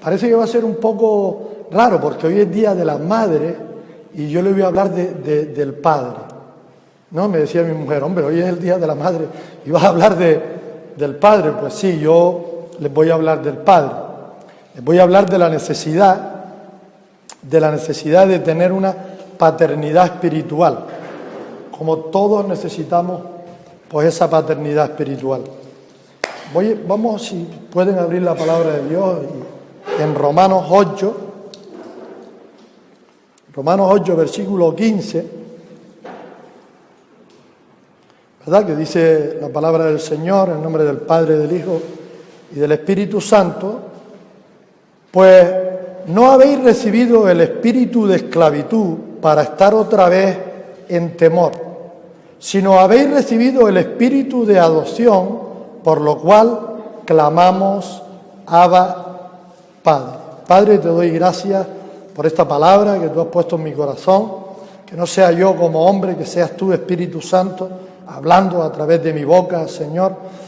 Parece que va a ser un poco raro porque hoy es Día de la Madre y yo le voy a hablar del Padre. ¿No? Me decía mi mujer, hombre, hoy es el Día de la Madre y vas a hablar del Padre. Pues sí, yo les voy a hablar del Padre. Les voy a hablar de la necesidad de tener una paternidad espiritual. Como todos necesitamos, pues esa paternidad espiritual. Vamos, si pueden abrir la palabra de Dios en Romanos 8, versículo 15, ¿verdad? Que dice la palabra del Señor, en nombre del Padre, del Hijo y del Espíritu Santo, pues no habéis recibido el espíritu de esclavitud para estar otra vez en temor, sino habéis recibido el espíritu de adopción, por lo cual clamamos, Abba, Padre. Padre, te doy gracias por esta palabra que tú has puesto en mi corazón, que no sea yo como hombre, que seas tú, Espíritu Santo, hablando a través de mi boca, Señor,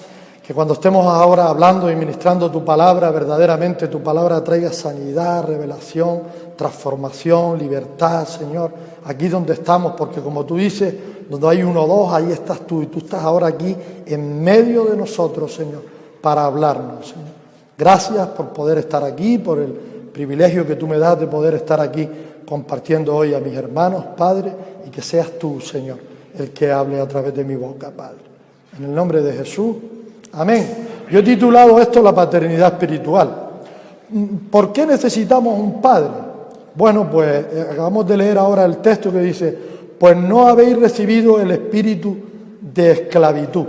que cuando estemos ahora hablando y ministrando tu palabra, verdaderamente tu palabra traiga sanidad, revelación, transformación, libertad, Señor, aquí donde estamos, porque como tú dices, donde hay uno o dos, ahí estás tú, y tú estás ahora aquí en medio de nosotros, Señor, para hablarnos, Señor. Gracias por poder estar aquí, por el privilegio que tú me das de poder estar aquí compartiendo hoy a mis hermanos, Padre, y que seas tú, Señor, el que hable a través de mi boca, Padre. En el nombre de Jesús, amén. Yo he titulado esto la paternidad espiritual. ¿Por qué necesitamos un padre? Bueno, pues acabamos de leer ahora el texto que dice, pues no habéis recibido el espíritu de esclavitud,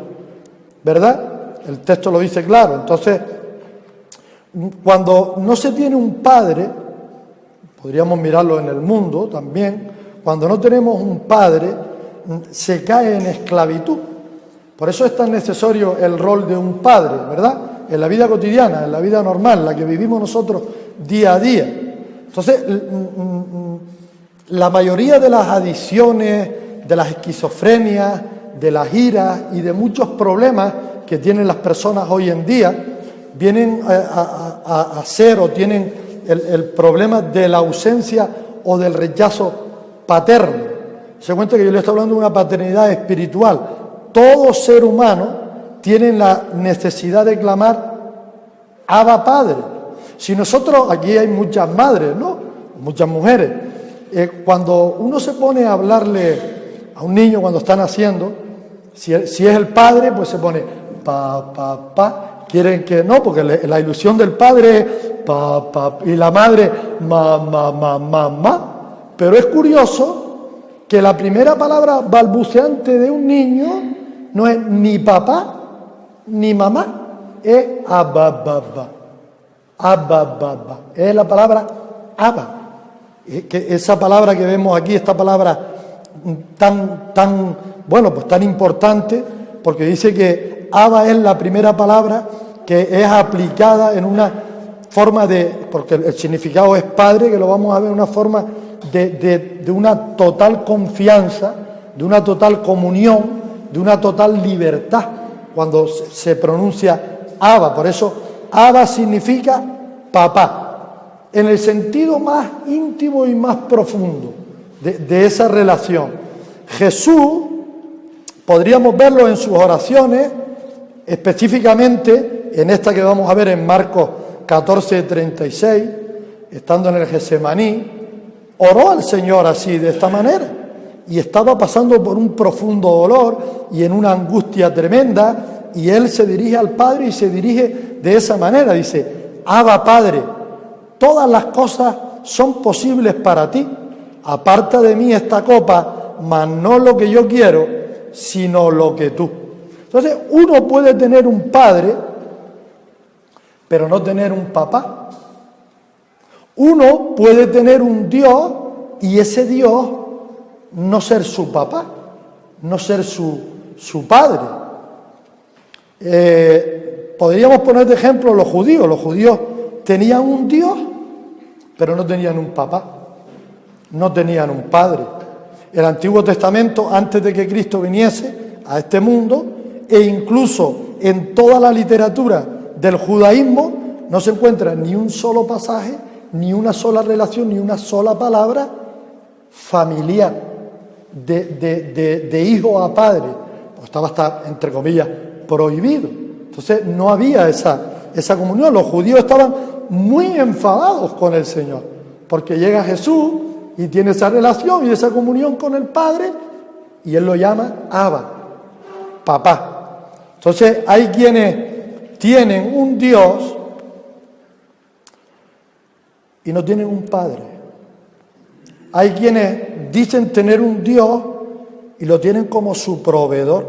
¿verdad? El texto lo dice claro. Entonces, cuando no se tiene un padre, podríamos mirarlo en el mundo también, cuando no tenemos un padre, se cae en esclavitud. Por eso es tan necesario el rol de un padre, ¿verdad? En la vida cotidiana, en la vida normal, la que vivimos nosotros día a día. Entonces, la mayoría de las adicciones, de las esquizofrenias, de las iras y de muchos problemas que tienen las personas hoy en día, vienen a ser o tienen el problema de la ausencia o del rechazo paterno. Se cuenta que yo le estoy hablando de una paternidad espiritual. Todo ser humano tiene la necesidad de clamar, Abba, Padre. Si nosotros, aquí hay muchas madres, ¿no? Muchas mujeres. Cuando uno se pone a hablarle a un niño cuando está naciendo, si es el padre, pues se pone pa. Quieren que no, porque la ilusión del padre es pa, y la madre ma. Pero es curioso que la primera palabra balbuceante de un niño no es ni papá ni mamá, es abba. Es la palabra Abba. Que esa palabra que vemos aquí, esta palabra tan importante, porque dice que Abba es la primera palabra que es aplicada en una forma porque el significado es padre, que lo vamos a ver en una forma de una total confianza, de una total comunión, de una total libertad, cuando se pronuncia Abba. Por eso Abba significa papá, en el sentido más íntimo y más profundo de esa relación. Jesús, podríamos verlo en sus oraciones, específicamente en esta que vamos a ver en Marcos 14:36, estando en el Getsemaní, oró al Señor así, de esta manera, y estaba pasando por un profundo dolor y en una angustia tremenda, y él se dirige al Padre y se dirige de esa manera, dice, Abba, Padre, todas las cosas son posibles para ti, aparta de mí esta copa, mas no lo que yo quiero, sino lo que tú. Entonces, uno puede tener un padre, pero no tener un papá. Uno puede tener un Dios y ese Dios no ser su papá, no ser su padre. Podríamos poner de ejemplo los judíos. Los judíos tenían un Dios, pero no tenían un papá, no tenían un padre. El Antiguo Testamento, antes de que Cristo viniese a este mundo, e incluso en toda la literatura del judaísmo, no se encuentra ni un solo pasaje, ni una sola relación, ni una sola palabra familiar de hijo a padre. Pues estaba hasta, entre comillas, prohibido. Entonces no había esa comunión. Los judíos estaban muy enfadados con el Señor, porque llega Jesús y tiene esa relación y esa comunión con el Padre, y Él lo llama Abba, papá. Entonces hay quienes tienen un Dios y no tienen un Padre. Hay quienes dicen tener un Dios y lo tienen como su proveedor,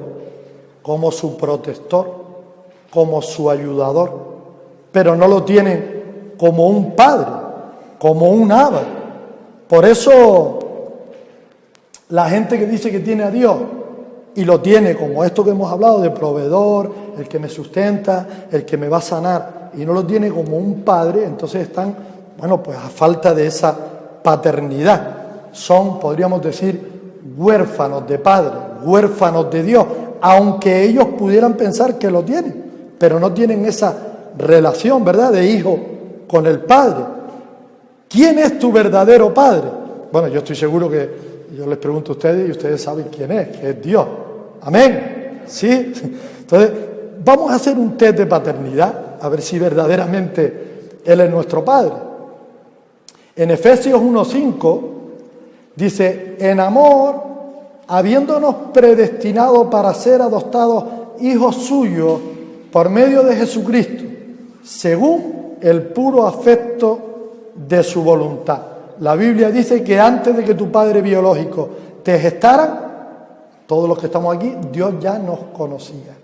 como su protector, como su ayudador, pero no lo tienen como un Padre, como un Abba. Por eso la gente que dice que tiene a Dios y lo tiene como esto que hemos hablado de proveedor, el que me sustenta, el que me va a sanar, y no lo tiene como un Padre, entonces están, bueno, pues a falta de esa paternidad. Son, podríamos decir, huérfanos de Padre, huérfanos de Dios, aunque ellos pudieran pensar que lo tienen, pero no tienen esa relación, ¿verdad?, de hijo con el Padre. ¿Quién es tu verdadero Padre? Bueno, yo estoy seguro que yo les pregunto a ustedes y ustedes saben quién es, que es Dios. Amén. ¿Sí? Entonces, vamos a hacer un test de paternidad, a ver si verdaderamente Él es nuestro Padre. En Efesios 1:5 dice: en amor, habiéndonos predestinado para ser adoptados hijos suyos por medio de Jesucristo, según el puro afecto de su voluntad. La Biblia dice que antes de que tu padre biológico te gestara, todos los que estamos aquí, Dios ya nos conocía.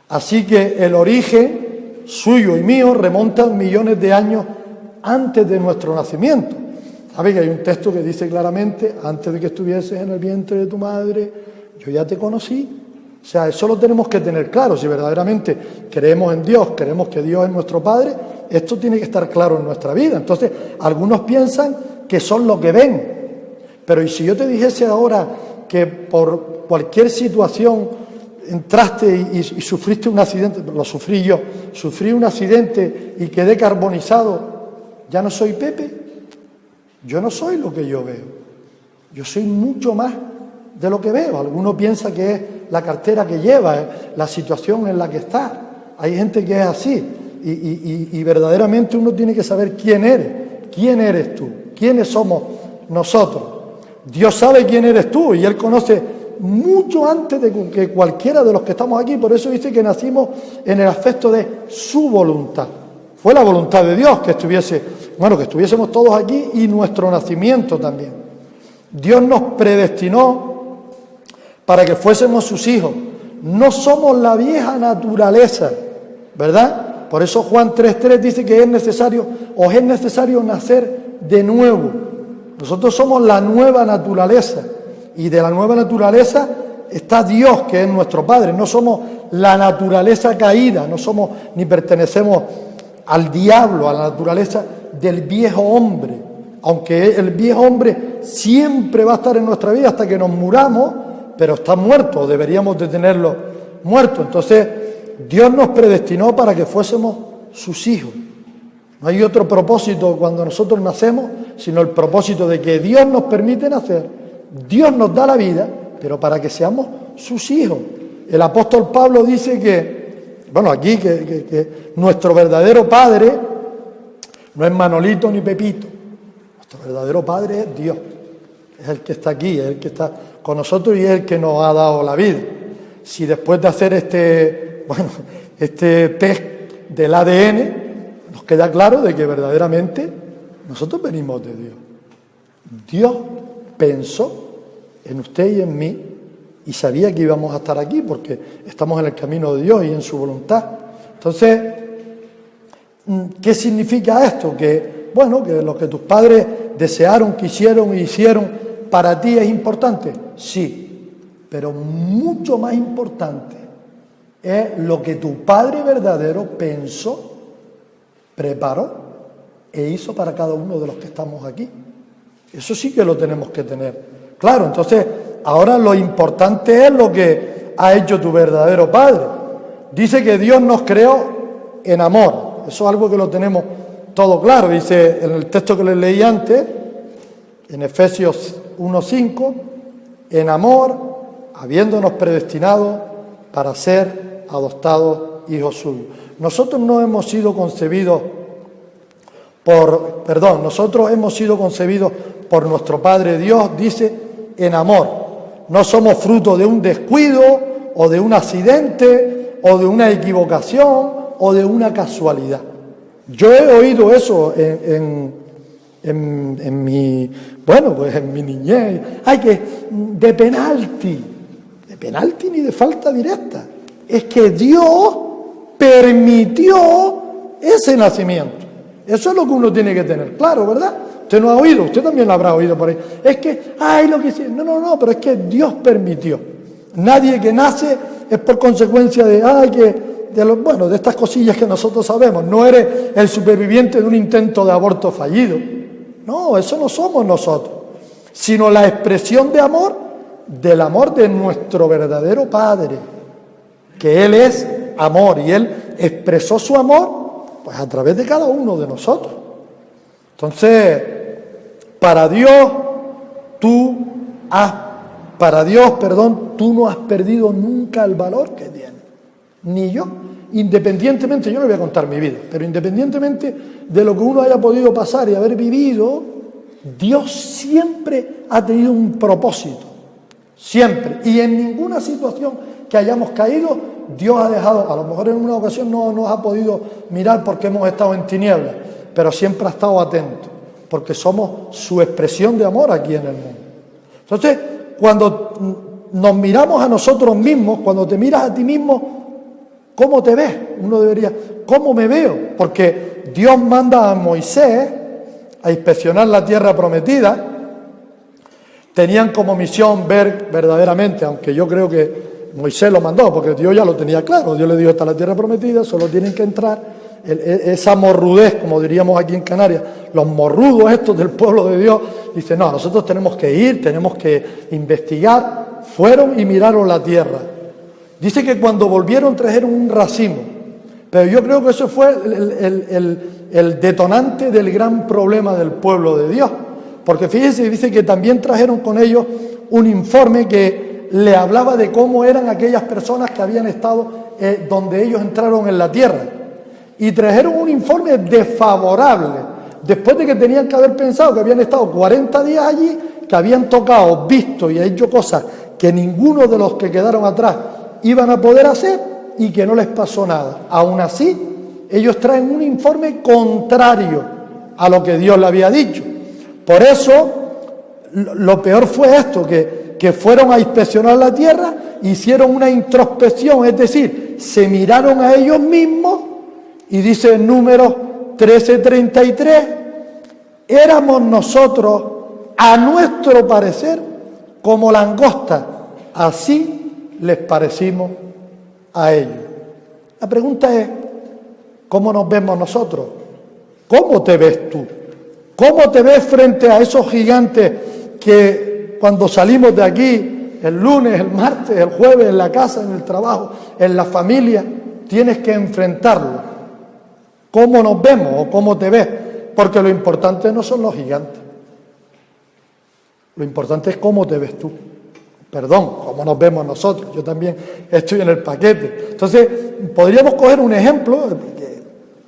Así que el origen suyo y mío remonta millones de años antes de nuestro nacimiento. ¿Sabes que hay un texto que dice claramente: antes de que estuvieses en el vientre de tu madre, yo ya te conocí? O sea, eso lo tenemos que tener claro. Si verdaderamente creemos en Dios, creemos que Dios es nuestro Padre, esto tiene que estar claro en nuestra vida. Entonces, algunos piensan que son lo que ven. Pero ¿y si yo te dijese ahora que por cualquier situación entraste y sufriste un accidente? Lo sufrí yo. Sufrí un accidente y quedé carbonizado. ¿Ya no soy Pepe? Yo no soy lo que yo veo. Yo soy mucho más de lo que veo. Alguno piensa que es la cartera que lleva, la situación en la que está. Hay gente que es así. Y verdaderamente uno tiene que saber quién eres. ¿Quién eres tú? ¿Quiénes somos nosotros? Dios sabe quién eres tú y Él conoce mucho antes de que cualquiera de los que estamos aquí. Por eso dice que nacimos en el aspecto de su voluntad. Fue la voluntad de Dios que estuviésemos todos aquí, y nuestro nacimiento también. Dios nos predestinó para que fuésemos sus hijos. No somos la vieja naturaleza, ¿verdad? Por eso Juan 3:3 dice que es necesario nacer de nuevo. Nosotros somos la nueva naturaleza, y de la nueva naturaleza está Dios, que es nuestro Padre. No somos la naturaleza caída, no somos ni pertenecemos al diablo, a la naturaleza del viejo hombre, aunque el viejo hombre siempre va a estar en nuestra vida hasta que nos muramos, pero está muerto, o deberíamos de tenerlo muerto. Entonces, Dios nos predestinó para que fuésemos sus hijos. No hay otro propósito cuando nosotros nacemos, sino el propósito de que Dios nos permite nacer, Dios nos da la vida, pero para que seamos sus hijos. El apóstol Pablo dice que nuestro verdadero Padre no es Manolito ni Pepito. Nuestro verdadero Padre es Dios. Es el que está aquí, es el que está con nosotros y es el que nos ha dado la vida. Si después de hacer este test del ADN, nos queda claro de que verdaderamente nosotros venimos de Dios. Dios pensó en usted y en mí y sabía que íbamos a estar aquí porque estamos en el camino de Dios y en su voluntad. Entonces, ¿qué significa esto? Que lo que tus padres desearon, quisieron y hicieron para ti es importante. Sí, pero mucho más importante es lo que tu Padre verdadero pensó, preparó e hizo para cada uno de los que estamos aquí. Eso sí que lo tenemos que tener claro. Entonces, ahora lo importante es lo que ha hecho tu verdadero Padre. Dice que Dios nos creó en amor. Eso es algo que lo tenemos todo claro. Dice en el texto que les leí antes, en Efesios 1:5, en amor, habiéndonos predestinado para ser adoptados hijos suyos. Nosotros hemos sido concebidos por nuestro Padre Dios, dice, en amor. No somos fruto de un descuido o de un accidente o de una equivocación o de una casualidad. Yo he oído eso en mi niñez. Ay, que de penalti ni de falta directa. Es que Dios permitió ese nacimiento. Eso es lo que uno tiene que tener claro, ¿verdad? Usted no ha oído, usted también lo habrá oído por ahí. Es que, lo que sí. No, pero es que Dios permitió. Nadie que nace es por consecuencia de estas cosillas que nosotros sabemos. No eres el superviviente de un intento de aborto fallido. No, eso no somos nosotros, sino la expresión de amor, del amor de nuestro verdadero Padre, que Él es amor y Él expresó su amor pues a través de cada uno de nosotros. Entonces, para Dios tú no has perdido nunca el valor que tienes, ni yo. Independientemente, yo no voy a contar mi vida, pero independientemente de lo que uno haya podido pasar y haber vivido, Dios siempre ha tenido un propósito, siempre. Y en ninguna situación que hayamos caído, Dios ha dejado, a lo mejor en una ocasión no nos ha podido mirar porque hemos estado en tinieblas, pero siempre ha estado atento, porque somos su expresión de amor aquí en el mundo. Entonces, cuando nos miramos a nosotros mismos, cuando te miras a ti mismo, ¿cómo te ves? Uno debería, ¿cómo me veo? Porque Dios manda a Moisés a inspeccionar la tierra prometida. Tenían como misión ver verdaderamente, aunque yo creo que Moisés lo mandó, porque Dios ya lo tenía claro. Dios le dijo, está la tierra prometida, solo tienen que entrar. Esa morrudez, como diríamos aquí en Canarias, los morrudos estos del pueblo de Dios, dice, no, nosotros tenemos que ir, tenemos que investigar. Fueron y miraron la tierra. Dice que cuando volvieron trajeron un racimo, pero yo creo que eso fue el detonante del gran problema del pueblo de Dios, porque fíjese, dice que también trajeron con ellos un informe que le hablaba de cómo eran aquellas personas que habían estado donde ellos entraron en la tierra, y trajeron un informe desfavorable, después de que tenían que haber pensado que habían estado 40 días allí, que habían tocado, visto y hecho cosas que ninguno de los que quedaron atrás iban a poder hacer y que no les pasó nada. Aún así, ellos traen un informe contrario a lo que Dios le había dicho. Por eso, lo peor fue esto, que fueron a inspeccionar la tierra, hicieron una introspección, es decir, se miraron a ellos mismos, y dice en Números 13:33, éramos nosotros, a nuestro parecer, como langostas, así les parecimos a ellos. La pregunta es, ¿cómo nos vemos nosotros? ¿Cómo te ves tú? ¿Cómo te ves frente a esos gigantes que cuando salimos de aquí, el lunes, el martes, el jueves, en la casa, en el trabajo, en la familia, tienes que enfrentarlo? ¿Cómo nos vemos o cómo te ves? Porque lo importante no son los gigantes. Lo importante es cómo te ves tú. Cómo nos vemos nosotros. Yo también estoy en el paquete. Entonces, podríamos coger un ejemplo, que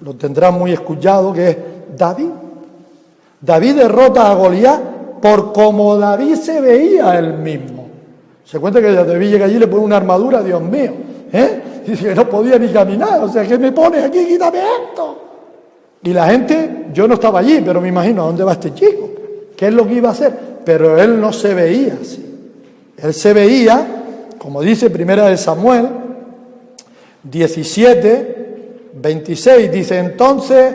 lo tendrán muy escuchado, que es David. David derrota a Goliat por cómo David se veía él mismo. Se cuenta que David llega allí y le pone una armadura, Dios mío, dice que no podía ni caminar, o sea, ¿qué me pones aquí? Quítame esto. Y la gente, yo no estaba allí, pero me imagino, ¿a dónde va este chico? ¿Qué es lo que iba a hacer? Pero él no se veía así. Él se veía, como dice Primera de Samuel 17:26, dice, entonces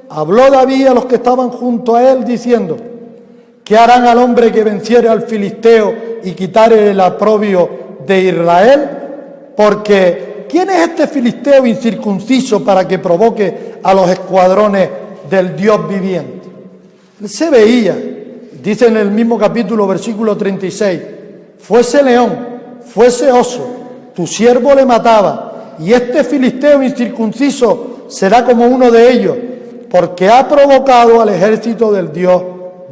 habló David a los que estaban junto a él, diciendo, ¿qué harán al hombre que venciere al filisteo y quitare el oprobio de Israel? Porque, ¿quién es este filisteo incircunciso para que provoque a los escuadrones del Dios viviente? Él se veía, dice en el mismo capítulo, versículo 36, fuese león, fuese oso, tu siervo le mataba, y este filisteo incircunciso será como uno de ellos, porque ha provocado al ejército del Dios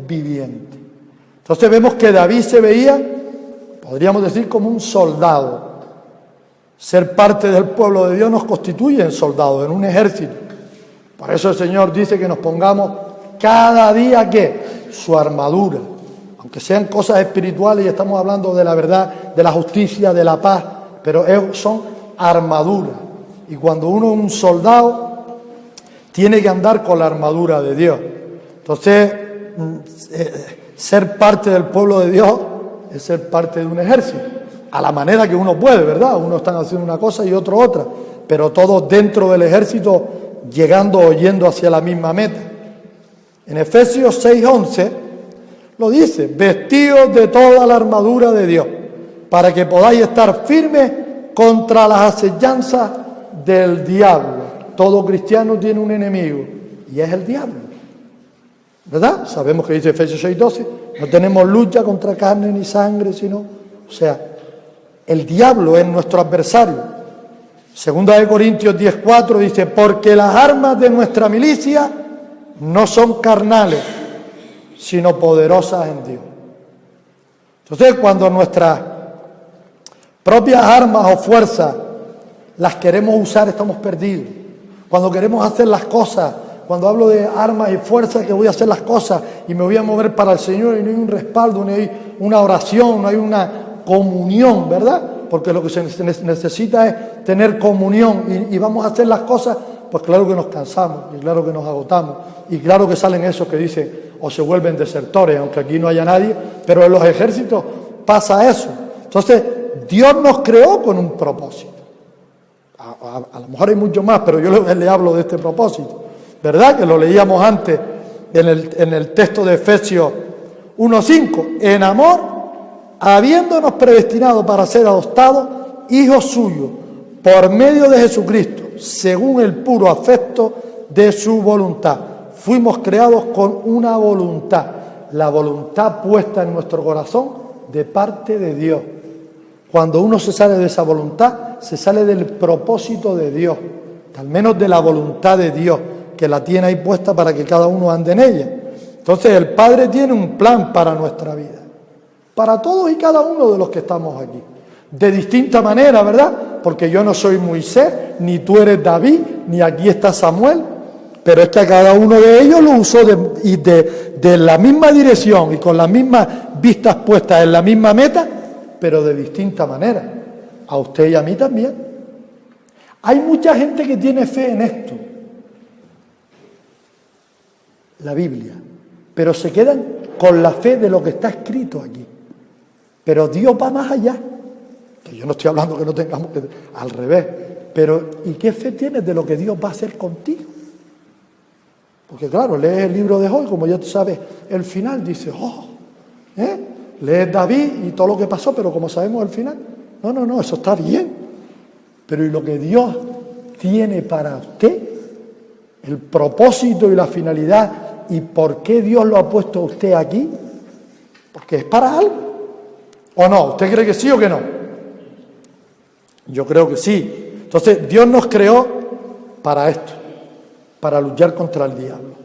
viviente. Entonces vemos que David se veía, podríamos decir, como un soldado. Ser parte del pueblo de Dios nos constituye en soldados, en un ejército. Por eso el Señor dice que nos pongamos cada día, ¿qué? Su armadura. Aunque sean cosas espirituales y estamos hablando de la verdad, de la justicia, de la paz, pero son armaduras. Y cuando uno es un soldado, tiene que andar con la armadura de Dios. Entonces, ser parte del pueblo de Dios es ser parte de un ejército. A la manera que uno puede, ¿verdad? Uno está haciendo una cosa y otro otra, pero todos dentro del ejército llegando o yendo hacia la misma meta. En Efesios 6:11 lo dice: vestidos de toda la armadura de Dios, para que podáis estar firmes contra las acechanzas del diablo. Todo cristiano tiene un enemigo y es el diablo, ¿verdad? Sabemos que dice Efesios 6:12, no tenemos lucha contra carne ni sangre, sino, el diablo es nuestro adversario. Segunda de Corintios 10:4 dice: porque las armas de nuestra milicia no son carnales, sino poderosas en Dios. Entonces, cuando nuestras propias armas o fuerzas las queremos usar, estamos perdidos. Cuando queremos hacer las cosas, cuando hablo de armas y fuerzas, que voy a hacer las cosas y me voy a mover para el Señor y no hay un respaldo, no hay una oración, no hay una comunión, ¿verdad? Porque lo que se necesita es tener comunión y vamos a hacer las cosas, pues claro que nos cansamos y claro que nos agotamos y claro que salen esos que dicen o se vuelven desertores, aunque aquí no haya nadie, pero en los ejércitos pasa eso. Entonces, Dios nos creó con un propósito. A lo mejor hay mucho más, pero yo le hablo de este propósito, ¿verdad? Que lo leíamos antes en el texto de Efesios 1:5. En amor, habiéndonos predestinado para ser adoptados hijos suyos por medio de Jesucristo, según el puro afecto de su voluntad. Fuimos creados con una voluntad, la voluntad puesta en nuestro corazón de parte de Dios. Cuando uno se sale de esa voluntad, se sale del propósito de Dios, al menos de la voluntad de Dios, que la tiene ahí puesta para que cada uno ande en ella. Entonces el Padre tiene un plan para nuestra vida, para todos y cada uno de los que estamos aquí, de distinta manera, ¿verdad? Porque yo no soy Moisés, ni tú eres David, ni aquí está Samuel, pero es que a cada uno de ellos lo usó de la misma dirección y con las mismas vistas puestas en la misma meta, pero de distinta manera. A usted y a mí también. Hay mucha gente que tiene fe en esto, la Biblia, pero se quedan con la fe de lo que está escrito aquí. Pero Dios va más allá. Que yo no estoy hablando que no tengamos que... Al revés. Pero ¿y qué fe tienes de lo que Dios va a hacer contigo? Porque claro, lees el libro de Job, como ya tú sabes, el final dice, lees David y todo lo que pasó, pero como sabemos el final, no, eso está bien. Pero ¿y lo que Dios tiene para usted? El propósito y la finalidad, y por qué Dios lo ha puesto a usted aquí, porque es para algo. ¿O no? ¿Usted cree que sí o que no? Yo creo que sí. Entonces, Dios nos creó para esto, para luchar contra el diablo,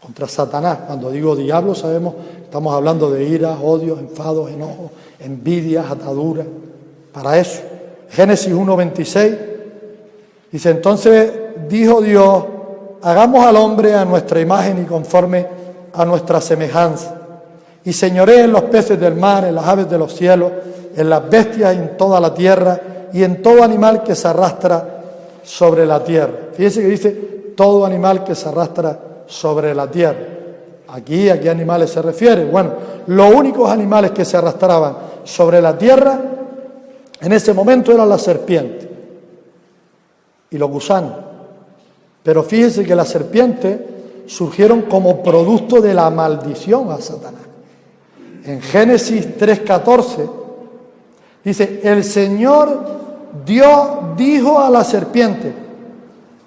contra Satanás. Cuando digo diablo, sabemos, estamos hablando de ira, odios, enfados, enojos, envidias, ataduras, para eso. Génesis 1:26 dice: entonces dijo Dios, hagamos al hombre a nuestra imagen y conforme a nuestra semejanza, y señoree en los peces del mar, en las aves de los cielos, en las bestias y en toda la tierra, y en todo animal que se arrastra sobre la tierra. Fíjese que dice todo animal que se arrastra sobre la tierra. Aquí, ¿a qué animales se refiere? Bueno, los únicos animales que se arrastraban sobre la tierra en ese momento eran la serpiente y los gusanos. Pero fíjese que las serpientes surgieron como producto de la maldición a Satanás. En Génesis 3:14 dice: el Señor Dios dijo a la serpiente,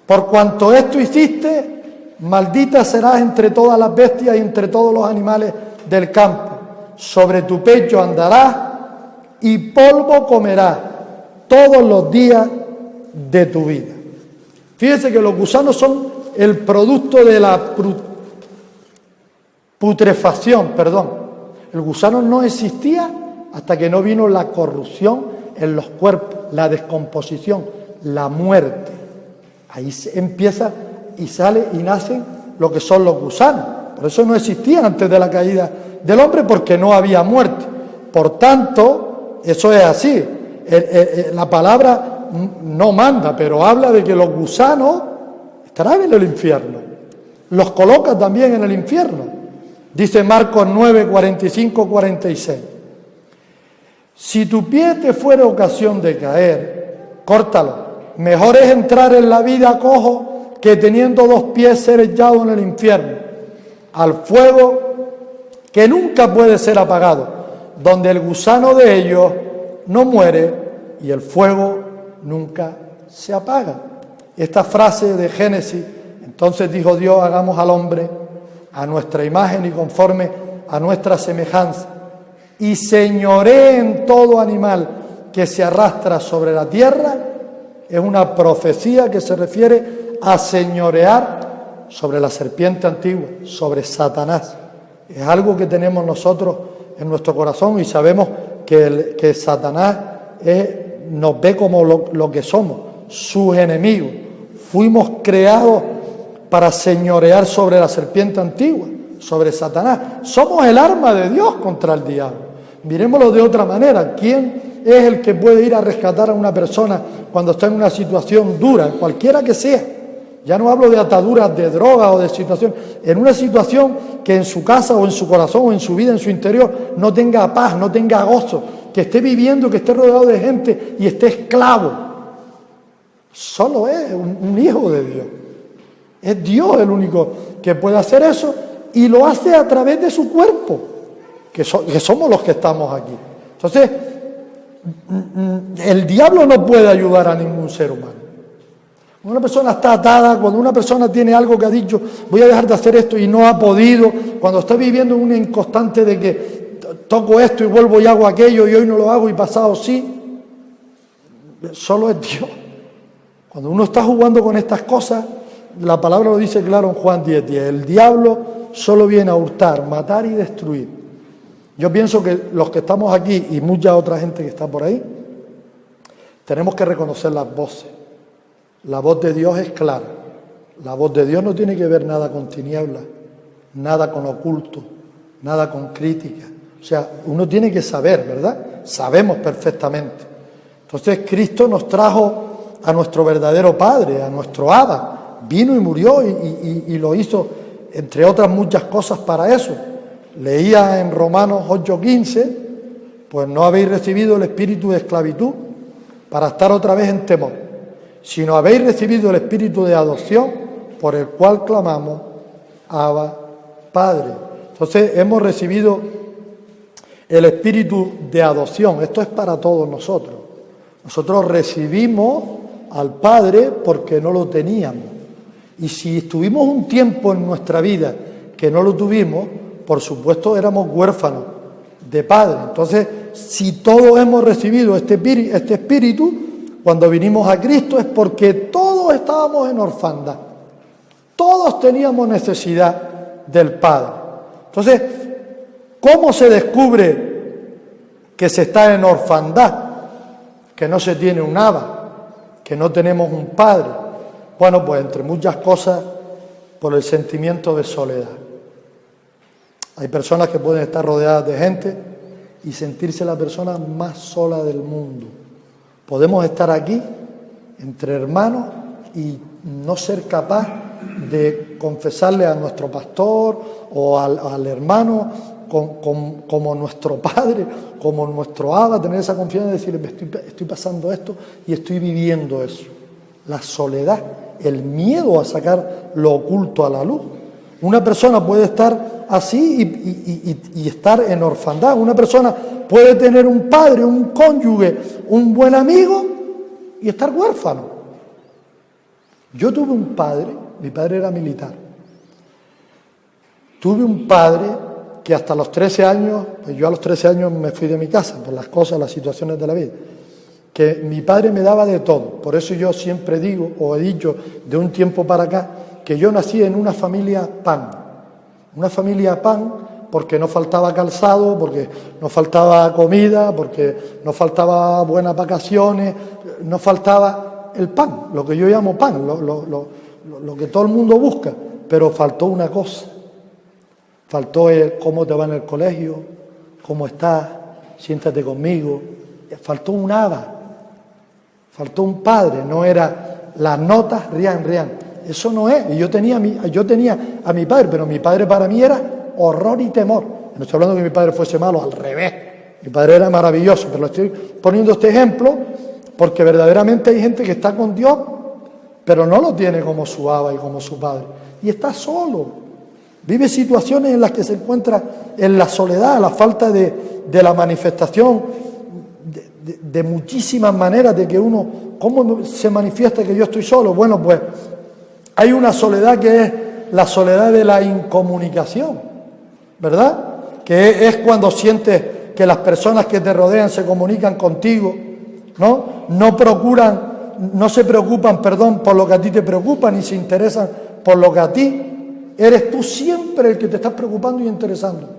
por cuanto esto hiciste, maldita serás entre todas las bestias y entre todos los animales del campo. Sobre tu pecho andarás y polvo comerás todos los días de tu vida. Fíjese que los gusanos son el producto de la putrefacción, El gusano no existía hasta que no vino la corrupción en los cuerpos, la descomposición, la muerte. Ahí empieza y sale y nacen lo que son los gusanos. Por eso no existían antes de la caída del hombre, porque no había muerte. Por tanto, eso es así. La palabra no manda, pero habla de que los gusanos estarán en el infierno. Los coloca también en el infierno. Dice Marcos 9, 45, 46. Si tu pie te fuera ocasión de caer, córtalo. Mejor es entrar en la vida cojo que teniendo 2 pies ser echado en el infierno, al fuego que nunca puede ser apagado, donde el gusano de ellos no muere y el fuego nunca se apaga. Esta frase de Génesis, entonces dijo Dios, hagamos al hombre a nuestra imagen y conforme a nuestra semejanza, y señoree en todo animal que se arrastra sobre la tierra, es una profecía que se refiere a señorear sobre la serpiente antigua, sobre Satanás. Es algo que tenemos nosotros en nuestro corazón y sabemos que Satanás nos ve como lo que somos, sus enemigos. Fuimos creados para señorear sobre la serpiente antigua, sobre Satanás. Somos el arma de Dios contra el diablo. Miremoslo de otra manera. ¿Quién es el que puede ir a rescatar a una persona cuando está en una situación dura, cualquiera que sea? Ya no hablo de ataduras de droga o de situación, en una situación que en su casa o en su corazón o en su vida, en su interior, no tenga paz, no tenga gozo, que esté viviendo, que esté rodeado de gente y esté esclavo. Solo es un hijo de Dios. Es Dios el único que puede hacer eso y lo hace a través de su cuerpo, que somos los que estamos aquí. Entonces, el diablo no puede ayudar a ningún ser humano. Cuando una persona está atada, cuando una persona tiene algo que ha dicho, voy a dejar de hacer esto y no ha podido, cuando está viviendo en una inconstante de que toco esto y vuelvo y hago aquello y hoy no lo hago y pasado sí, solo es Dios. Cuando uno está jugando con estas cosas, la palabra lo dice claro en Juan 10:10, el diablo solo viene a hurtar, matar y destruir. Yo pienso que los que estamos aquí y mucha otra gente que está por ahí, tenemos que reconocer las voces. La voz de Dios es clara. La voz de Dios no tiene que ver nada con tinieblas, nada con oculto, nada con crítica. O sea, uno tiene que saber, ¿verdad? Sabemos perfectamente. Entonces Cristo nos trajo a nuestro verdadero Padre, a nuestro Abba. Vino y murió y lo hizo, entre otras muchas cosas, para eso. Leía en Romanos 8:15, pues no habéis recibido el espíritu de esclavitud para estar otra vez en temor, sino habéis recibido el espíritu de adopción por el cual clamamos, Abba, Padre. Entonces hemos recibido el espíritu de adopción. Esto es para todos nosotros. Nosotros recibimos al Padre porque no lo teníamos. Y si estuvimos un tiempo en nuestra vida que no lo tuvimos, por supuesto éramos huérfanos de Padre. Entonces, si todos hemos recibido este espíritu, cuando vinimos a Cristo es porque todos estábamos en orfandad. Todos teníamos necesidad del Padre. Entonces, ¿cómo se descubre que se está en orfandad? Que no se tiene un Abba, que no tenemos un Padre. Bueno, pues entre muchas cosas, por el sentimiento de soledad. Hay personas que pueden estar rodeadas de gente y sentirse la persona más sola del mundo. Podemos estar aquí, entre hermanos, y no ser capaz de confesarle a nuestro pastor o al hermano como nuestro Padre, como nuestro Abba, tener esa confianza de decirle, estoy pasando esto y estoy viviendo eso. La soledad, el miedo a sacar lo oculto a la luz. Una persona puede estar así y estar en orfandad. Una persona puede tener un padre, un cónyuge, un buen amigo y estar huérfano. Yo tuve un padre, mi padre era militar. Tuve un padre que hasta los 13 años, pues yo a los 13 años me fui de mi casa por las cosas, las situaciones de la vida, que mi padre me daba de todo. Por eso yo siempre digo, o he dicho de un tiempo para acá, que yo nací en una familia pan. Una familia pan porque no faltaba calzado, porque no faltaba comida, porque no faltaba buenas vacaciones, no faltaba el pan, lo que yo llamo pan, lo que todo el mundo busca. Pero faltó una cosa. Faltó el cómo te va en el colegio, cómo estás, siéntate conmigo. Faltó un hada. Faltó un padre, no era las notas, rian. Eso no es. Y yo tenía a mi padre, pero mi padre para mí era horror y temor. No estoy hablando de que mi padre fuese malo, al revés. Mi padre era maravilloso, pero estoy poniendo este ejemplo porque verdaderamente hay gente que está con Dios, pero no lo tiene como su aba y como su padre. Y está solo. Vive situaciones en las que se encuentra en la soledad, la falta de la manifestación de muchísimas maneras de que uno, ¿cómo se manifiesta que yo estoy solo? Bueno, pues hay una soledad que es la soledad de la incomunicación, ¿verdad? Que es cuando sientes que las personas que te rodean se comunican contigo, ¿no? No se preocupan, por lo que a ti te preocupa, ni se interesan por lo que a ti. Eres tú siempre el que te estás preocupando y interesando.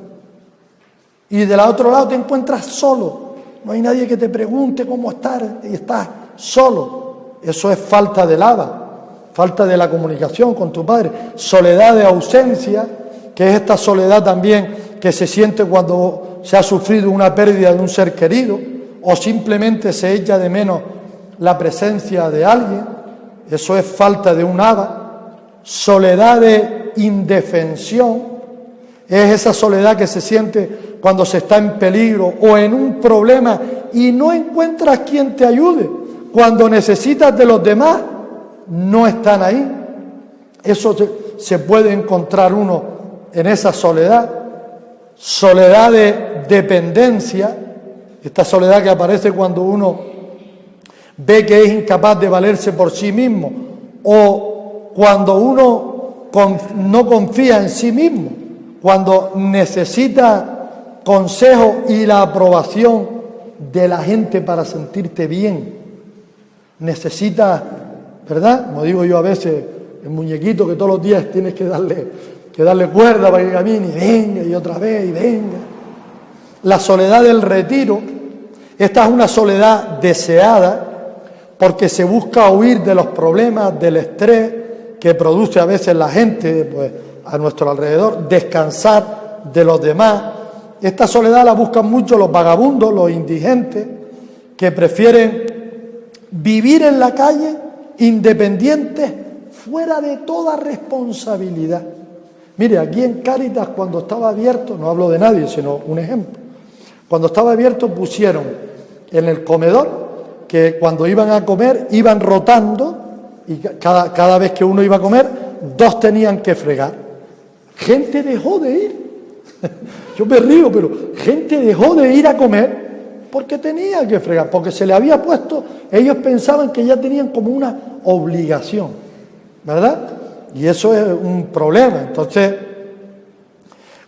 Y del otro lado te encuentras solo. No hay nadie que te pregunte cómo estás y estás solo. Eso es falta del hada, falta de la comunicación con tu padre. Soledad de ausencia, que es esta soledad también que se siente cuando se ha sufrido una pérdida de un ser querido o simplemente se echa de menos la presencia de alguien. Eso es falta de un hada. Soledad de indefensión. Es esa soledad que se siente cuando se está en peligro o en un problema y no encuentras quien te ayude. Cuando necesitas de los demás, no están ahí. Eso se puede encontrar uno en esa soledad. Soledad de dependencia. Esta soledad que aparece cuando uno ve que es incapaz de valerse por sí mismo o cuando uno no confía en sí mismo. Cuando necesita consejo y la aprobación de la gente para sentirte bien. Necesita, ¿verdad? Como digo yo a veces, el muñequito que todos los días tienes que darle cuerda para que camine, y venga, y otra vez, y venga. La soledad del retiro, esta es una soledad deseada porque se busca huir de los problemas, del estrés que produce a veces la gente, pues, a nuestro alrededor, descansar de los demás. Esta soledad la buscan mucho los vagabundos, los indigentes, que prefieren vivir en la calle independientes, fuera de toda responsabilidad. Mire, aquí en Cáritas, cuando estaba abierto, no hablo de nadie, sino un ejemplo, cuando estaba abierto pusieron en el comedor que cuando iban a comer iban rotando y cada vez que uno iba a comer, dos tenían que fregar. Gente dejó de ir. Yo me río, pero gente dejó de ir a comer porque tenía que fregar, porque se le había puesto, ellos pensaban que ya tenían como una obligación, ¿verdad? Y eso es un problema. Entonces,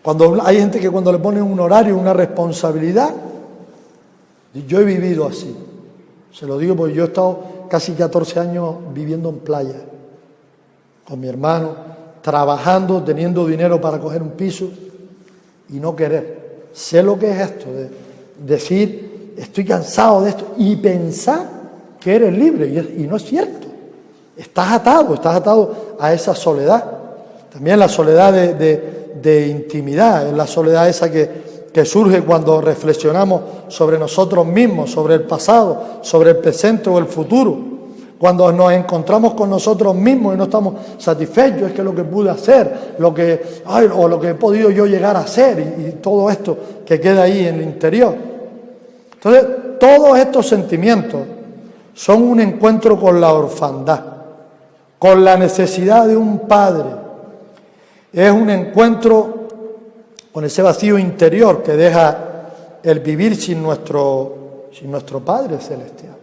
cuando hay gente que cuando le ponen un horario, una responsabilidad, yo he vivido así. Se lo digo porque yo he estado casi 14 años viviendo en playa, con mi hermano, trabajando, teniendo dinero para coger un piso y no querer. Sé lo que es esto, de decir, estoy cansado de esto, y pensar que eres libre, y no es cierto. Estás atado a esa soledad. También la soledad de intimidad, es la soledad esa que surge cuando reflexionamos sobre nosotros mismos, sobre el pasado, sobre el presente o el futuro. Cuando nos encontramos con nosotros mismos y no estamos satisfechos, es que lo que pude hacer, lo que he podido yo llegar a hacer y todo esto que queda ahí en el interior. Entonces, todos estos sentimientos son un encuentro con la orfandad, con la necesidad de un padre. Es un encuentro con ese vacío interior que deja el vivir sin nuestro Padre Celestial.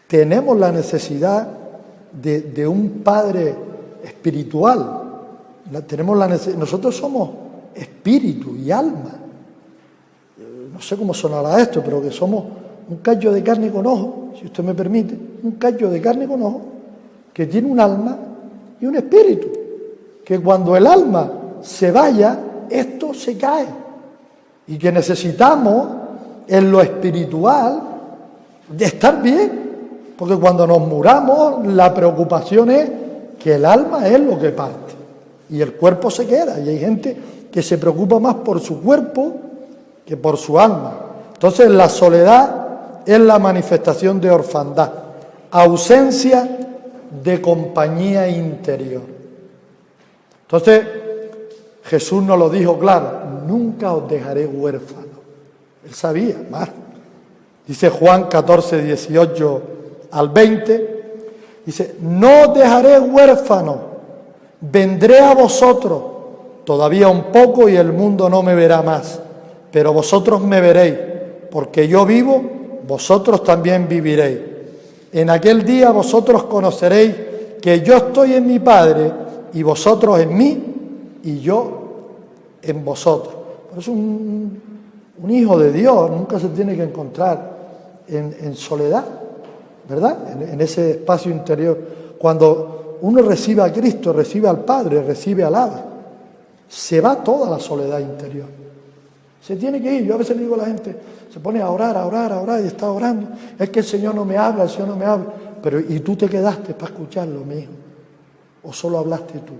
Tenemos la necesidad de un Padre espiritual. Nosotros somos espíritu y alma. No sé cómo sonará esto, pero que somos un callo de carne con ojo, si usted me permite, un callo de carne con ojo, que tiene un alma y un espíritu, que cuando el alma se vaya, esto se cae, y que necesitamos en lo espiritual de estar bien, porque cuando nos muramos la preocupación es que el alma es lo que parte y el cuerpo se queda, y hay gente que se preocupa más por su cuerpo que por su alma. Entonces la soledad es la manifestación de orfandad, ausencia de compañía interior. Entonces Jesús nos lo dijo claro: nunca os dejaré huérfanos. Él sabía más. Dice Juan 14, 18 al 20, dice: no os dejaré huérfanos, vendré a vosotros, todavía un poco y el mundo no me verá más, pero vosotros me veréis, porque yo vivo, vosotros también viviréis. En aquel día vosotros conoceréis que yo estoy en mi Padre, y vosotros en mí, y yo en vosotros. Por eso un hijo de Dios nunca se tiene que encontrar en soledad, ¿verdad? En ese espacio interior. Cuando uno recibe a Cristo, recibe al Padre, recibe al Abba, se va toda la soledad interior. Se tiene que ir. Yo a veces le digo a la gente, se pone a orar, y está orando. Es que el Señor no me habla, el Señor no me habla. Pero ¿y tú te quedaste para escucharlo, mi hijo? ¿O solo hablaste tú?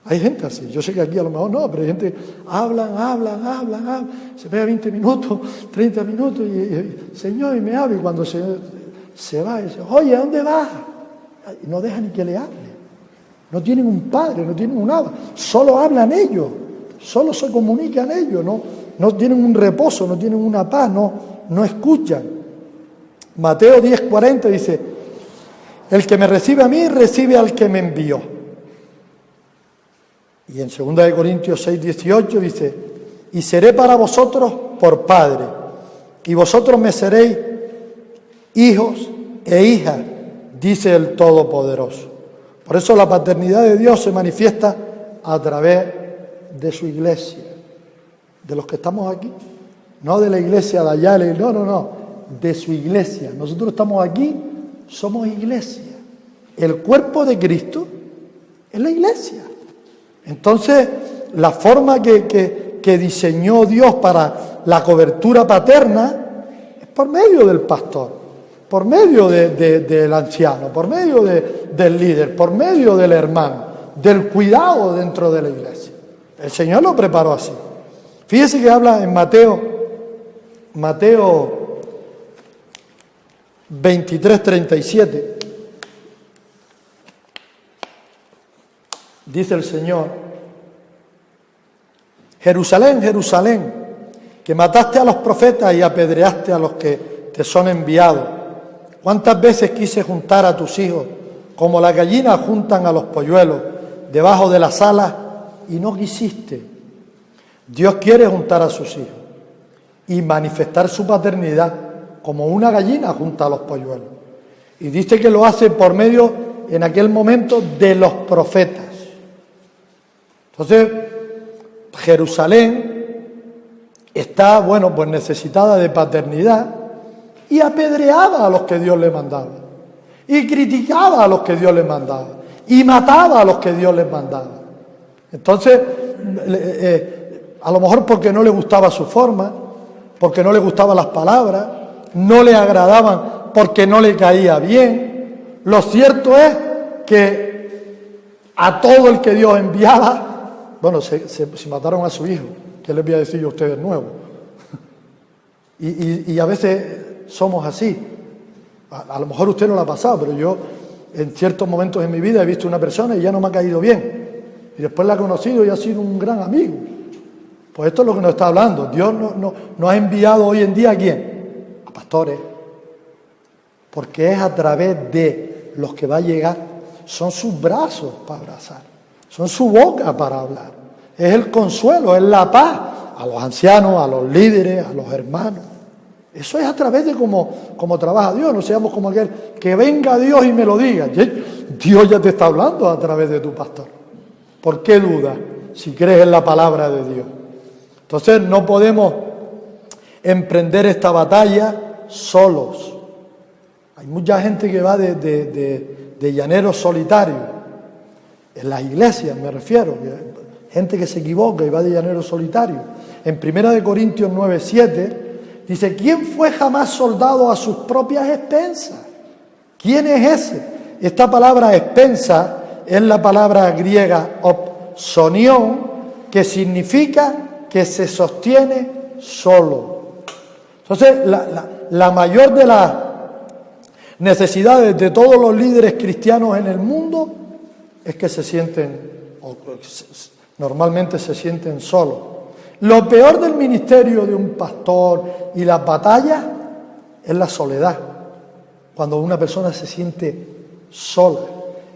Hay gente así. Yo sé que aquí a lo mejor no, pero hay gente, hablan. Se pega 20 minutos, 30 minutos, y Señor, y me habla. Y cuando se va, y dice: oye, ¿a dónde vas? Y no deja ni que le hable. No tienen un padre, no tienen un Abba. Solo hablan ellos. Solo se comunican ellos, no tienen un reposo, no tienen una paz, no escuchan. Mateo 10:40 dice: el que me recibe a mí, recibe al que me envió. Y en 2 Corintios 6:18 dice: y seré para vosotros por Padre, y vosotros me seréis hijos e hijas, dice el Todopoderoso. Por eso la paternidad de Dios se manifiesta a través de su iglesia, de los que estamos aquí, no de la iglesia de allá, no, de su iglesia. Nosotros estamos aquí, somos iglesia. El cuerpo de Cristo es la iglesia. Entonces, la forma que diseñó Dios para la cobertura paterna es por medio del pastor, por medio del anciano, por medio del líder, por medio del hermano, del cuidado dentro de la iglesia. El Señor lo preparó así. Fíjese que habla en Mateo 23:37. Dice el Señor: Jerusalén, Jerusalén, que mataste a los profetas y apedreaste a los que te son enviados. ¿Cuántas veces quise juntar a tus hijos, como las gallinas juntan a los polluelos, debajo de las alas, y no quisiste? Dios quiere juntar a sus hijos y manifestar su paternidad como una gallina junta a los polluelos. Y dice que lo hace por medio, en aquel momento, de los profetas. Entonces, Jerusalén está, pues necesitada de paternidad, y apedreaba a los que Dios le mandaba, y criticaba a los que Dios le mandaba, y mataba a los que Dios les mandaba. Entonces, a lo mejor porque no le gustaba su forma, porque no le gustaban las palabras, no le agradaban porque no le caía bien. Lo cierto es que a todo el que Dios enviaba, se mataron a su hijo. ¿Qué les voy a decir yo a ustedes nuevo? Y a veces somos así. A lo mejor usted no lo ha pasado, pero yo en ciertos momentos en mi vida he visto una persona y ya no me ha caído bien. Y después la he conocido y ha sido un gran amigo. Pues esto es lo que nos está hablando. Dios nos ha enviado hoy en día ¿a quién? A pastores. Porque es a través de los que va a llegar. Son sus brazos para abrazar. Son su boca para hablar. Es el consuelo, es la paz a los ancianos, a los líderes, a los hermanos. Eso es a través de cómo trabaja Dios. No seamos como aquel que venga Dios y me lo diga. Dios ya te está hablando a través de tu pastor. ¿Por qué dudas si crees en la palabra de Dios? Entonces no podemos emprender esta batalla solos. Hay mucha gente que va de llanero solitario, en las iglesias me refiero, gente que se equivoca y va de llanero solitario. En 1 Corintios 9:7 dice, ¿quién fue jamás soldado a sus propias expensas? ¿Quién es ese? Esta palabra expensa es la palabra griega opsonión, que significa que se sostiene solo. Entonces, la mayor de las necesidades de todos los líderes cristianos en el mundo es que se sienten, normalmente se sienten solos. Lo peor del ministerio de un pastor y las batallas es la soledad, cuando una persona se siente sola.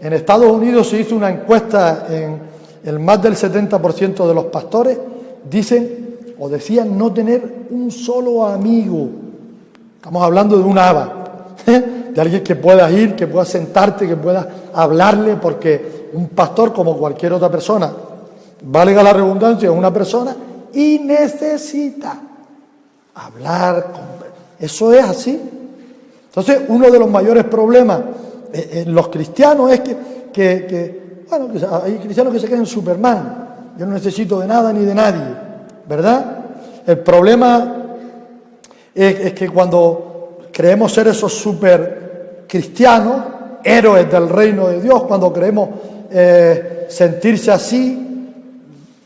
En Estados Unidos se hizo una encuesta en el más del 70% de los pastores dicen o decían no tener un solo amigo. Estamos hablando de un ABA, de alguien que puedas ir, que puedas sentarte, que puedas hablarle, porque un pastor, como cualquier otra persona, valga la redundancia, es una persona y necesita hablar. Eso es así. Entonces, uno de los mayores problemas en los cristianos es que hay cristianos que se creen Superman. Yo no necesito de nada ni de nadie, ¿verdad? El problema es que cuando creemos ser esos super cristianos, héroes del reino de Dios, cuando creemos sentirse así,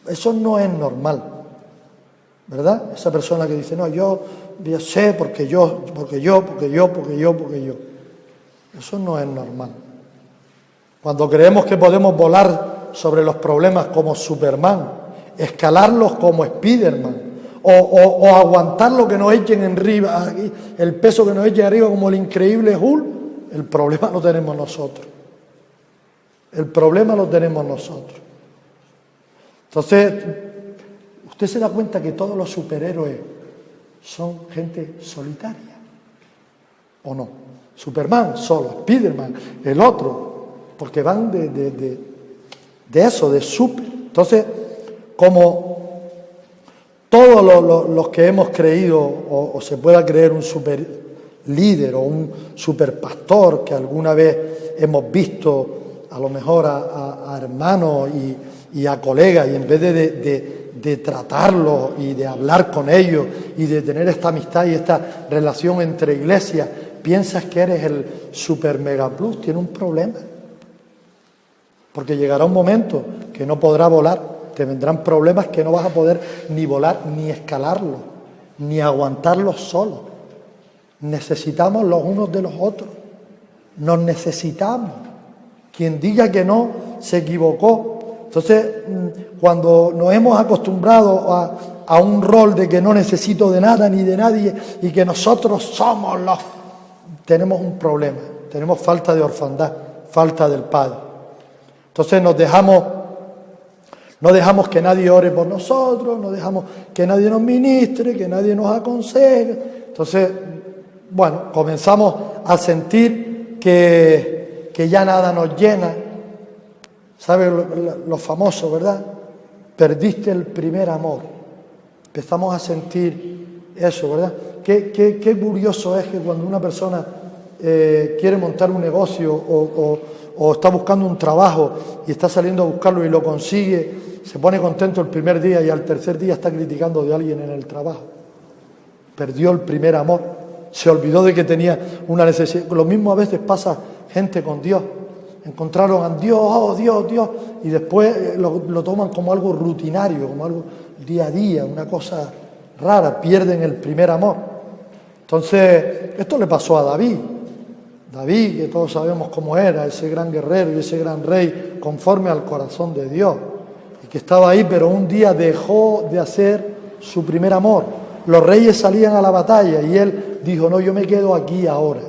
eso no es normal, ¿verdad? Esa persona que dice, no, yo sé porque yo. Eso no es normal. Cuando creemos que podemos volar sobre los problemas como Superman, escalarlos como Spiderman, o aguantar lo que nos echen arriba, el peso que nos echen arriba como el increíble Hulk, el problema lo tenemos nosotros. El problema lo tenemos nosotros. Entonces, usted se da cuenta que todos los superhéroes son gente solitaria, ¿o no? Superman solo, Spiderman, el otro, porque van de eso, de super. Entonces, como todos los que hemos creído, o se pueda creer un super líder o un super pastor que alguna vez hemos visto, a lo mejor a hermanos y a colegas, y en vez de tratarlos y de hablar con ellos y de tener esta amistad y esta relación entre iglesias, piensas que eres el super mega plus, tiene un problema. Porque llegará un momento que no podrá volar, te vendrán problemas que no vas a poder ni volar, ni escalarlo, ni aguantarlo solo. Necesitamos los unos de los otros, nos necesitamos. Quien diga que no, se equivocó. Entonces, cuando nos hemos acostumbrado a un rol de que no necesito de nada ni de nadie y que nosotros somos los... tenemos un problema, tenemos falta de orfandad, falta del Padre. Entonces no dejamos que nadie ore por nosotros, no dejamos que nadie nos ministre, que nadie nos aconseje. Entonces, bueno, comenzamos a sentir que ya nada nos llena. ¿Sabe lo famoso, verdad? Perdiste el primer amor. Empezamos a sentir eso, ¿verdad? Qué curioso es que cuando una persona quiere montar un negocio o está buscando un trabajo y está saliendo a buscarlo y lo consigue, se pone contento el primer día y al tercer día está criticando de alguien en el trabajo. Perdió el primer amor, se olvidó de que tenía una necesidad. Lo mismo a veces pasa gente con Dios. Encontraron a Dios, oh Dios, y después lo toman como algo rutinario, como algo día a día, una cosa rara, pierden el primer amor. Entonces, esto le pasó a David. David, que todos sabemos cómo era, ese gran guerrero y ese gran rey, conforme al corazón de Dios, y que estaba ahí, pero un día dejó de hacer su primer amor. Los reyes salían a la batalla y él dijo, no, yo me quedo aquí ahora.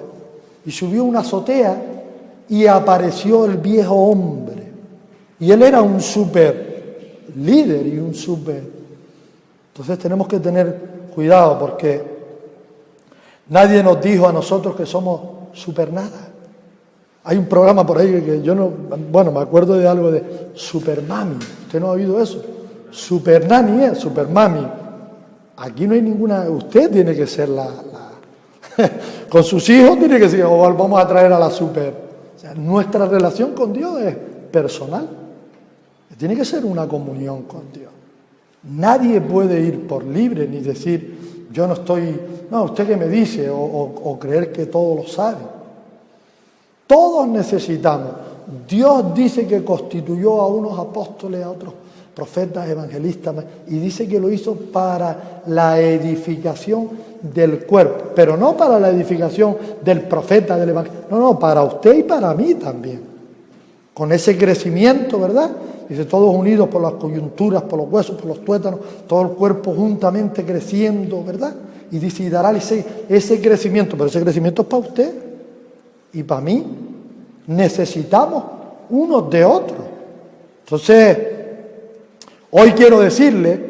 Y subió a una azotea y apareció el viejo hombre. Y él era un super líder y un super... Entonces tenemos que tener cuidado porque nadie nos dijo a nosotros que somos super nada. Hay un programa por ahí que yo no... Bueno, me acuerdo de algo de Super Mami. ¿Usted no ha oído eso? Super Nani, Super Mami. Aquí no hay ninguna, usted tiene que ser con sus hijos tiene que ser, o vamos a traer a la super. O sea, nuestra relación con Dios es personal. Tiene que ser una comunión con Dios. Nadie puede ir por libre ni decir, yo no estoy, no, usted qué me dice, o creer que todo lo sabe. Todos necesitamos. Dios dice que constituyó a unos apóstoles, a otros profetas, evangelistas, y dice que lo hizo para la edificación del cuerpo, pero no para la edificación del profeta, del evangelista, no, para usted y para mí también. Con ese crecimiento, ¿verdad? Dice, todos unidos por las coyunturas, por los huesos, por los tuétanos, todo el cuerpo juntamente creciendo, ¿verdad? Y dice, y dará ese crecimiento, pero ese crecimiento es para usted y para mí. Necesitamos unos de otros. Entonces, hoy quiero decirle,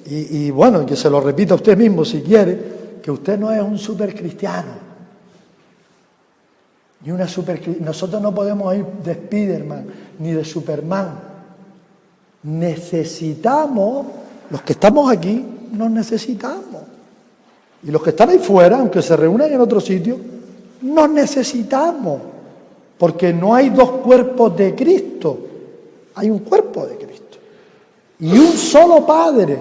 y bueno, que se lo repita a usted mismo si quiere, que usted no es un supercristiano. Nosotros no podemos ir de Spiderman ni de Superman. Necesitamos, los que estamos aquí, nos necesitamos. Y los que están ahí fuera, aunque se reúnan en otro sitio, nos necesitamos. Porque no hay dos cuerpos de Cristo, hay un cuerpo de Cristo. Y un solo Padre,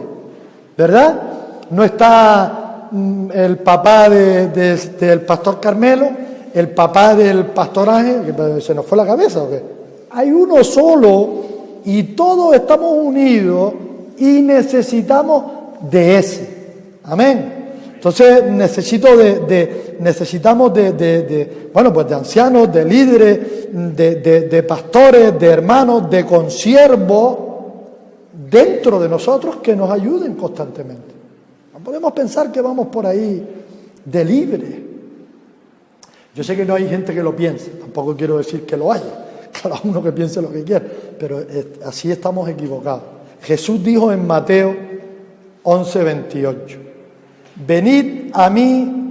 ¿verdad? No está el papá del pastor Carmelo, el papá del pastor Ángel, que se nos fue la cabeza, ¿o qué? Hay uno solo y todos estamos unidos y necesitamos de ese. Amén. Entonces necesitamos bueno, pues de ancianos, de líderes, de pastores, de hermanos, de consiervos dentro de nosotros que nos ayuden constantemente. No podemos pensar que vamos por ahí de libre. Yo sé que no hay gente que lo piense, tampoco quiero decir que lo haya, cada uno que piense lo que quiera, pero así estamos equivocados. Jesús dijo en Mateo 11:28, venid a mí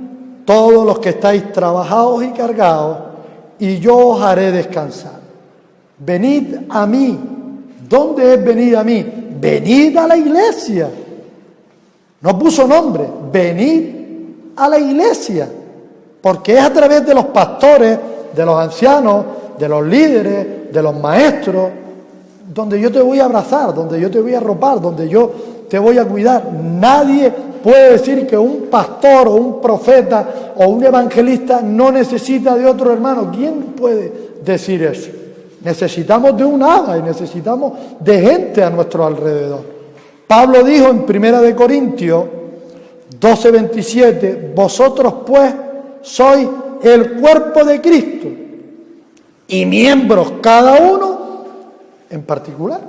todos los que estáis trabajados y cargados, y yo os haré descansar. Venid a mí. ¿Dónde es venid a mí? Venid a la iglesia. No puso nombre, venid a la iglesia. Porque es a través de los pastores, de los ancianos, de los líderes, de los maestros, donde yo te voy a abrazar, donde yo te voy a arropar, donde yo te voy a cuidar. Nadie puede decir que un pastor o un profeta o un evangelista no necesita de otro hermano. ¿Quién puede decir eso? Necesitamos de un hada y necesitamos de gente a nuestro alrededor. Pablo dijo en 1 Corintios 12:27, vosotros pues sois el cuerpo de Cristo y miembros cada uno en particular.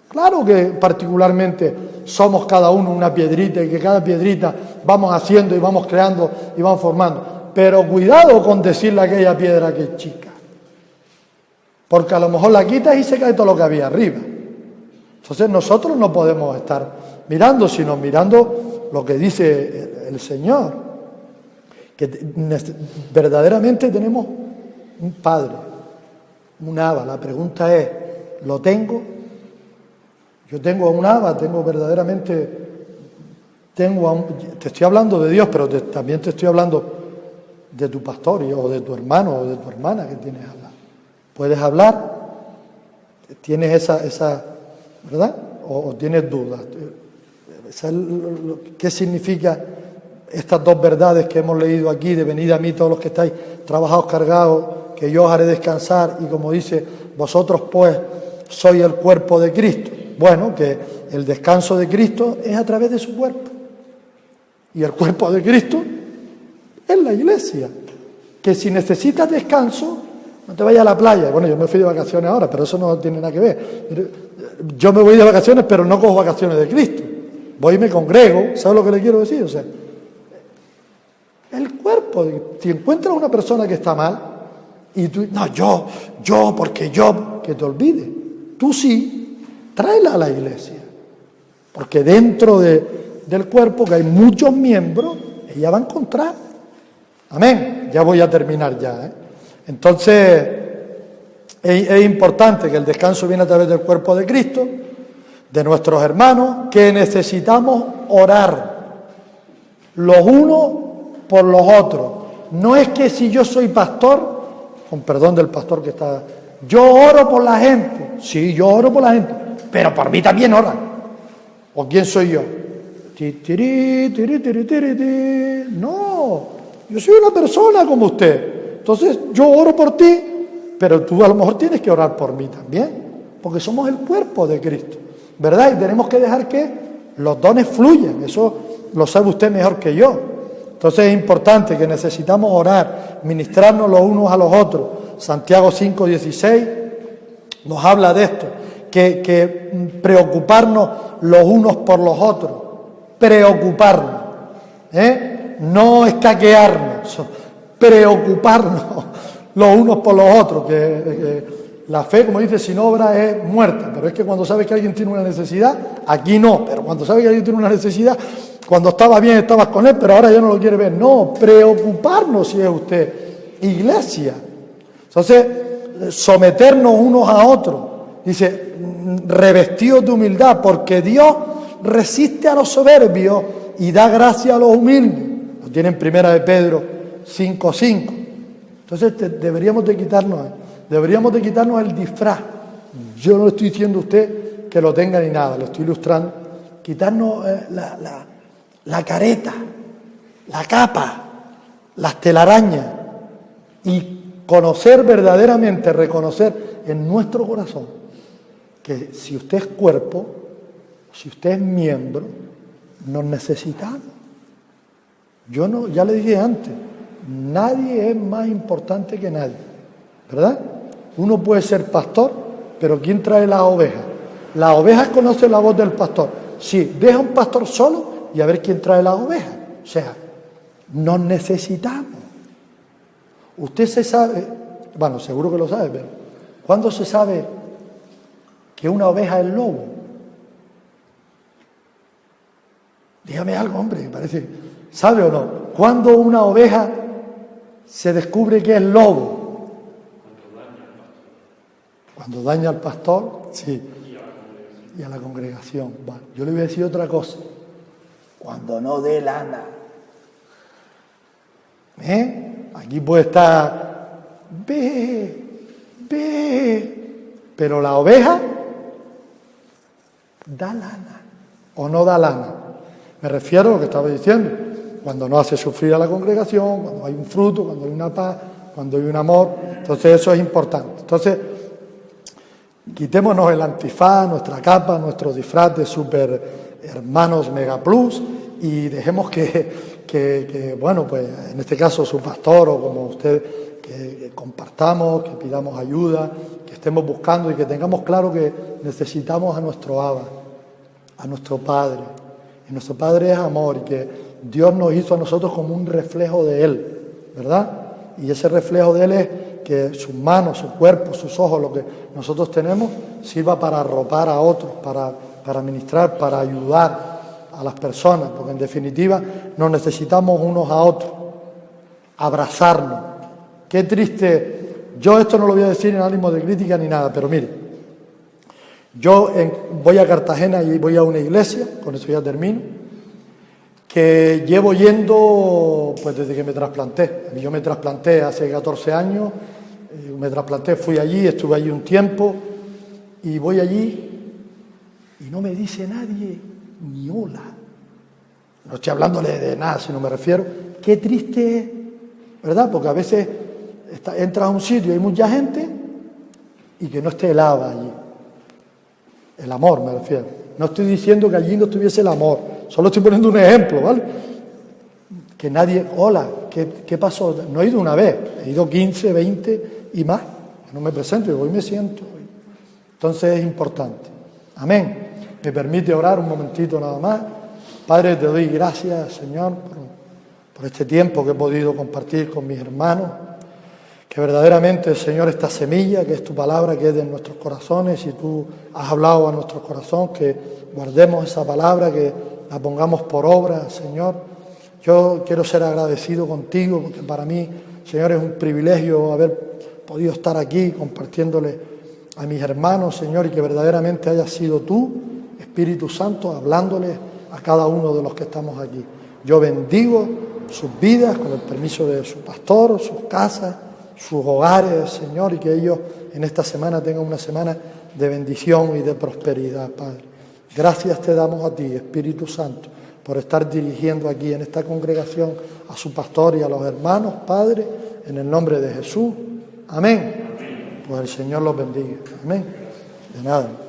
Claro que particularmente somos cada uno una piedrita y que cada piedrita vamos haciendo y vamos creando y vamos formando. Pero cuidado con decirle a aquella piedra que es chica. Porque a lo mejor la quitas y se cae todo lo que había arriba. Entonces nosotros no podemos estar mirando, sino mirando lo que dice el Señor. Que verdaderamente tenemos un Padre, un Abba. La pregunta es, ¿lo tengo? Yo tengo un Abba, te estoy hablando de Dios, pero también te estoy hablando de tu pastor o de tu hermano o de tu hermana que tienes al lado. ¿Puedes hablar? ¿Tienes esa ¿verdad? ¿O tienes dudas? ¿Qué significa estas dos verdades que hemos leído aquí, de venid a mí todos los que estáis trabajados, cargados, que yo os haré descansar? Y como dice, vosotros pues sois el cuerpo de Cristo. Bueno, que el descanso de Cristo es a través de su cuerpo. Y el cuerpo de Cristo es la iglesia. Que si necesitas descanso, no te vayas a la playa. Bueno, yo me fui de vacaciones ahora, pero eso no tiene nada que ver. Yo me voy de vacaciones, pero no cojo vacaciones de Cristo. Voy y me congrego, ¿sabes lo que le quiero decir? O sea, el cuerpo, si encuentras una persona que está mal, y tú, no, porque yo, que te olvides. Tú sí, tráela a la iglesia. Porque dentro del cuerpo, que hay muchos miembros, ella va a encontrar. Amén. Ya voy a terminar ya, Entonces, es importante que el descanso viene a través del cuerpo de Cristo, de nuestros hermanos, que necesitamos orar. los unos por los otros. No es que si yo soy pastor, con perdón del pastor que está, yo oro por la gente. Sí, yo oro por la gente, pero por mí también oran. ¿O quién soy yo? No, yo soy una persona como usted. Entonces yo oro por ti, pero tú a lo mejor tienes que orar por mí también, porque somos el cuerpo de Cristo, ¿verdad? Y tenemos que dejar que los dones fluyan. Eso lo sabe usted mejor que yo. Entonces es importante que necesitamos orar, ministrarnos los unos a los otros. Santiago 5:16 nos habla de esto, que preocuparnos los unos por los otros, preocuparnos, no escaquearnos, preocuparnos los unos por los otros, que la fe, como dice, sin obra es muerta, pero es que cuando sabes que alguien tiene una necesidad, aquí no, pero cuando sabes que alguien tiene una necesidad, cuando estaba bien estabas con él, pero ahora ya no lo quiere ver. No, preocuparnos si es usted iglesia. Entonces, someternos unos a otros. Dice, revestidos de humildad, porque Dios resiste a los soberbios y da gracia a los humildes. Lo tiene en 1 de Pedro 5:5. Entonces deberíamos de quitarnos el disfraz. Yo no le estoy diciendo a usted que lo tenga ni nada, lo estoy ilustrando. Quitarnos la careta, la capa, las telarañas y conocer verdaderamente, reconocer en nuestro corazón que si usted es cuerpo, si usted es miembro, nos necesitamos. Yo no, ya le dije antes, nadie es más importante que nadie, ¿verdad? Uno puede ser pastor, pero ¿quién trae las ovejas? Las ovejas conocen la voz del pastor. Sí, deja un pastor solo y a ver quién trae las ovejas. O sea, nos necesitamos. Usted se sabe, bueno, seguro que lo sabe, pero ¿cuándo se sabe que una oveja es lobo? Dígame algo, hombre, me parece, ¿sabe o no? ¿Cuándo una oveja se descubre que es lobo? Cuando daña al pastor, sí, y a la congregación. Bueno, yo le voy a decir otra cosa. Cuando no dé lana. Aquí puede estar, ve, pero la oveja da lana o no da lana. Me refiero a lo que estaba diciendo, cuando no hace sufrir a la congregación, cuando hay un fruto, cuando hay una paz, cuando hay un amor. Entonces eso es importante. Entonces, quitémonos el antifaz, nuestra capa, nuestro disfraz de super hermanos Mega Plus y dejemos que, bueno, pues en este caso su pastor o como usted, que compartamos, que pidamos ayuda, que estemos buscando y que tengamos claro que necesitamos a nuestro Abba, a nuestro Padre. Y nuestro Padre es amor y que Dios nos hizo a nosotros como un reflejo de Él, ¿verdad? Y ese reflejo de Él es que sus manos, su cuerpo, sus ojos, lo que nosotros tenemos, sirva para arropar a otros, para ministrar, para ayudar a las personas, porque en definitiva nos necesitamos unos a otros, abrazarnos. Qué triste, yo esto no lo voy a decir en ánimo de crítica ni nada, pero mire, yo voy a Cartagena y voy a una iglesia, con eso ya termino, que llevo yendo pues desde que me trasplanté. Yo me trasplanté hace 14 años, fui allí, estuve allí un tiempo y voy allí y no me dice nadie ni hola. No estoy hablándole de nada, sino me refiero, qué triste, ¿verdad? Porque a veces entras a un sitio y hay mucha gente y que no esté el Abba allí. El amor me refiero. No estoy diciendo que allí no estuviese el amor, solo estoy poniendo un ejemplo, ¿vale? Que nadie, hola, ¿qué pasó? No he ido una vez, he ido 15, 20 y más. No me presento, yo voy y me siento. Entonces es importante. Amén. ¿Me permite orar un momentito nada más? Padre, te doy gracias, Señor, por este tiempo que he podido compartir con mis hermanos. Que verdaderamente, Señor, esta semilla, que es tu palabra, que es de nuestros corazones, y tú has hablado a nuestro corazón, que guardemos esa palabra, que la pongamos por obra, Señor. Yo quiero ser agradecido contigo, porque para mí, Señor, es un privilegio haber podido estar aquí compartiéndole a mis hermanos, Señor, y que verdaderamente hayas sido tú, Espíritu Santo, hablándole a cada uno de los que estamos aquí. Yo bendigo sus vidas con el permiso de su pastor, sus casas, sus hogares, Señor, y que ellos en esta semana tengan una semana de bendición y de prosperidad, Padre. Gracias te damos a ti, Espíritu Santo, por estar dirigiendo aquí en esta congregación a su pastor y a los hermanos, Padre, en el nombre de Jesús. Amén. Pues el Señor los bendiga. Amén. De nada.